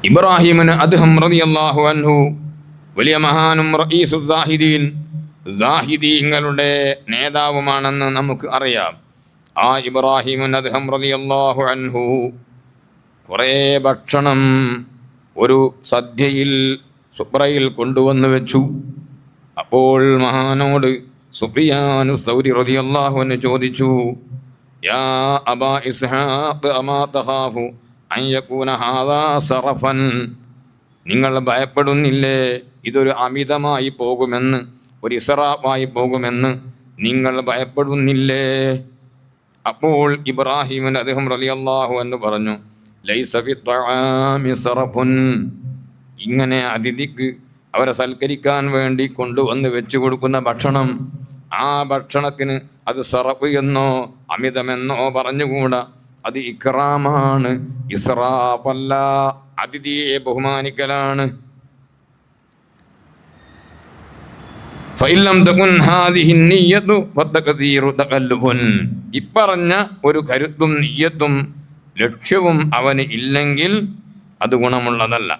ഇബ്രാഹിമിന് അദ്ഹം റളിയല്ലാഹു അൻഹു വലിയ മഹാനും റഈസു സാഹിദീൻ, സാഹിദീങ്ങളുടെ നേതാവുമാണെന്ന് നമുക്ക് അറിയാം. ആ ഇബ്രാഹിമിന് അദ്ഹം റളിയല്ലാഹു അൻഹു കുറേ ഭക്ഷണം ഒരു സദ്യയിൽ സുബ്രയിൽ കൊണ്ടുവന്ന് വെച്ചു. അപ്പോൾ മഹാനോട് സുഫിയാനു സൗരി റളിയല്ലാഹു അൻഹു ചോദിച്ചു, യാ അബാ ഇസ്ഹാഖ് അമാ തഖാഫു അൻ യകൂന ഹാദാ സറഫൻ, നിങ്ങൾ ഭയപ്പെടുന്നില്ലേ ഇതൊരു അമിതമായി പോകുമെന്ന്, ഒരു ഇസ്റാഫായി പോകുമെന്ന് നിങ്ങൾ ഭയപ്പെടുന്നില്ലേ? അപ്പോൾ ഇബ്രാഹിമിന് അദ്ദേഹം റളിയല്ലാഹു അൻഹു പറഞ്ഞു, ലൈസ ഫി ത്വആമി സറഫുൻ, ഇങ്ങനെ അതിഥിക്ക് അവരെ സൽക്കരിക്കാൻ വേണ്ടി കൊണ്ടുവന്ന് വെച്ചു കൊടുക്കുന്ന ഭക്ഷണം, ആ ഭക്ഷണത്തിന് അത് സറഫ് എന്നോ അമിതമെന്നോ പറഞ്ഞുകൂടാ. അത് ഇക്റാമാണ്, ഇസ്റാഫല്ല, അതിഥിയെ ബഹുമാനിക്കലാണ്. ഫഇല്ലം തകുൻ ഹാദിഹി നിയ്യതു ഫതകദീറു തകല്ലുഫുൻ, ഇപ്പറഞ്ഞ ഒരു കരുത്തും നിയ്യത്തും ലക്ഷ്യവും അവന് ഇല്ലെങ്കിൽ അത് ഗുണമുള്ളതല്ല.